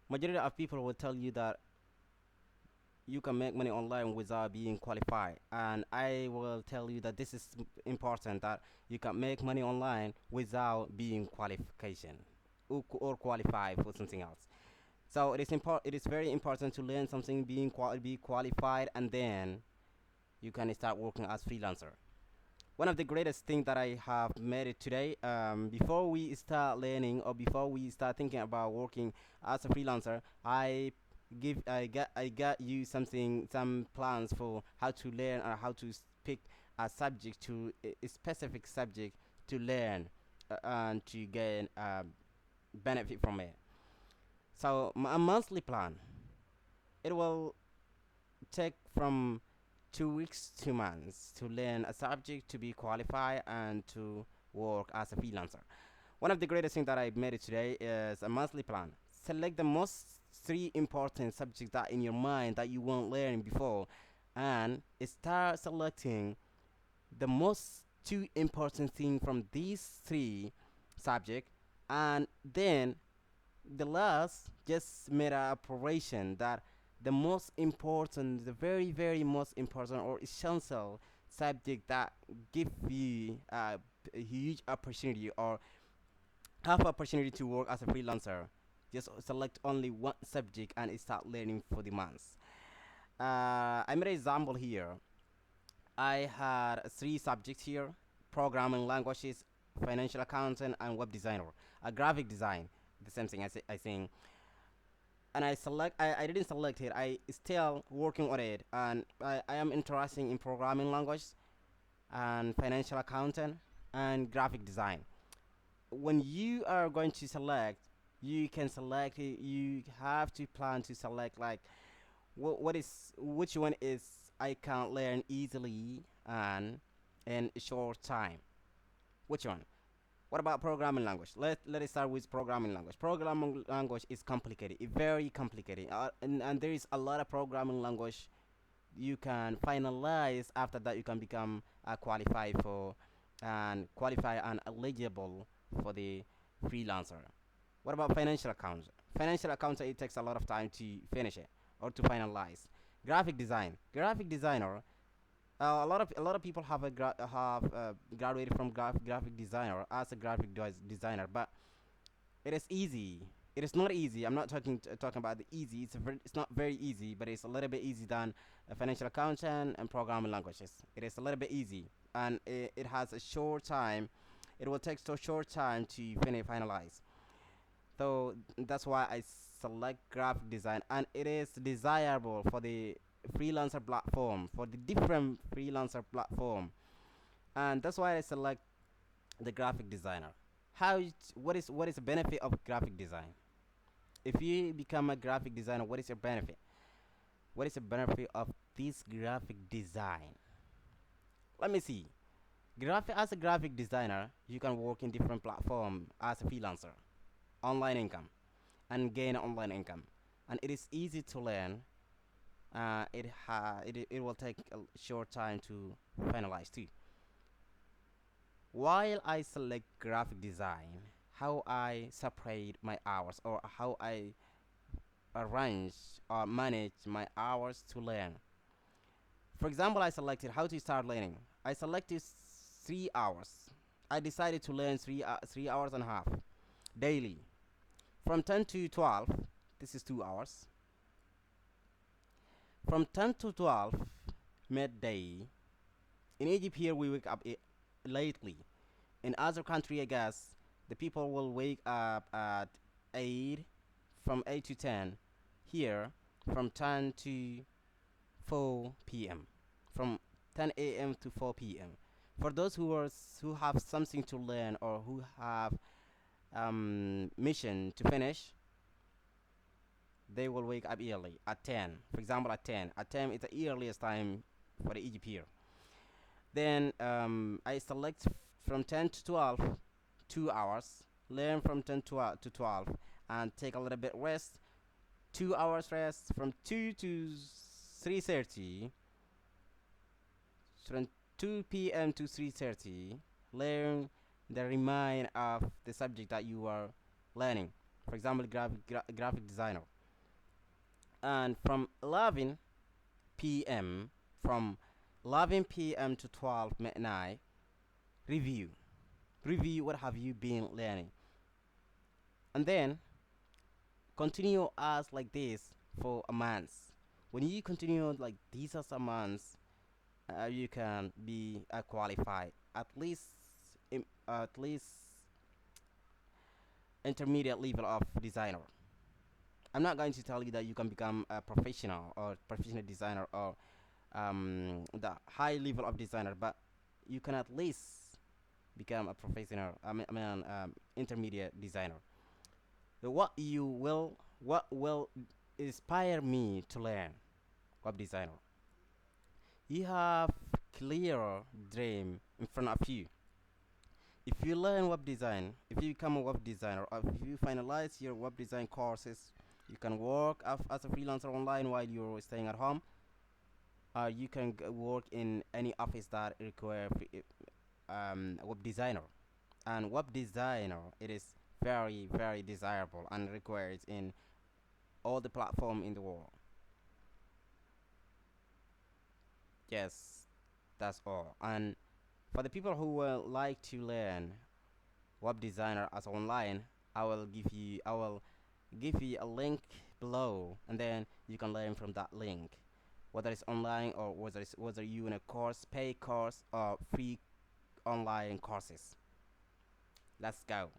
Majority of people will tell you that you can make money online without being qualified, and I will tell you that this is important, that you can make money online without being qualification or qualified for something else. So it is very important to learn something, be qualified, and then you can start working as freelancer. One of the greatest things that I have made it today, before we start learning or before we start thinking about working as a freelancer, I got you some plans for how to learn or how to pick a subject to a specific subject to learn, and to gain benefit from it. So a monthly plan, it will take from 2 weeks, 2 months to learn a subject, to be qualified, and to work as a freelancer. One of the greatest things that I made it today is a monthly plan. Select the most three important subjects that in your mind that you won't learn before, and start selecting the most two important thing from these three subject, and then the last just made an operation that the most important, the very most important or essential subject that give you a huge opportunity or have opportunity to work as a freelancer. Just select only one subject and start learning for the months. I made an example here. I had three subjects here: programming languages, financial accountant, and web designer. A graphic design, the same thing I think. And I didn't select it. I still working on it, and I am interested in programming language and financial accountant and graphic design. When you are going to select, you can select it. You have to plan to select like what is which one is I can learn easily and in a short time. Which one? What about programming language? Let us start with programming language. Programming language is complicated. It's very complicated, and there is a lot of programming language you can finalize. After that, you can become qualified for and qualify and eligible for the freelancer. What about financial accounts? Financial accounts, it takes a lot of time to finish it or to finalize. Graphic design. Graphic designer, a lot of people have graduated from graphic designer as a designer, but it is easy. It is not easy. I'm not talking about the easy. It's not very easy, but it's a little bit easy than financial accountant and programming languages. It is a little bit easy, and it has a short time. It will take so short time to finalize. So that's why I select graphic design, and it is desirable for the freelancer platform, for the different freelancer platform, and that's why I select the graphic designer. What is the benefit of graphic design? If you become a graphic designer, what is your benefit? What is the benefit of this graphic design? Let me see. Graphic As a graphic designer, you can work in different platform as a freelancer, online income, and gain online income, and it is easy to learn. It will take a short time to finalize too. While I select graphic design, how I separate my hours or how I arrange or manage my hours to learn. For example, I selected how to start learning. I selected 3 hours. I decided to learn 3 hours and a half daily from 10 to 12. This is 2 hours. From 10 to 12 midday. In Egypt here we wake up lately. In other country, I guess the people will wake up at 8, from 8 to 10. Here, from 10 to 4 p.m. From 10 a.m. to 4 p.m. For those who have something to learn or who have mission to finish, they will wake up early at 10. For example, at 10. At 10 is the earliest time for the Egypt here. Then I select from 10 to 12, 2 hours. Learn from 10 to 12 and take a little bit rest. 2 hours rest from 2 to 3:30. From 2 p.m. to 3:30. Learn the remain of the subject that you are learning. For example, graphic designer. And from 11 p.m., from 11 p.m. to 12 midnight, review. Review what have you been learning. And then continue as like this for a month. When you continue like these as a month, you can be qualified at least intermediate level of designer. I'm not going to tell you that you can become a professional or professional designer or the high level of designer, but you can at least become a professional. Intermediate designer. What will inspire me to learn web designer? You have clear dream in front of you. If you learn web design, if you become a web designer, or if you finalize your web design courses, you can work as a freelancer online while you're staying at home. You can work in any office that require a web designer. And web designer, it is very very desirable and required in all the platform in the world. Yes, that's all. And for the people who will like to learn web designer as online, I will give you a link below, and then you can learn from that link, whether it's online or whether you in a course, pay course or free online courses. Let's go.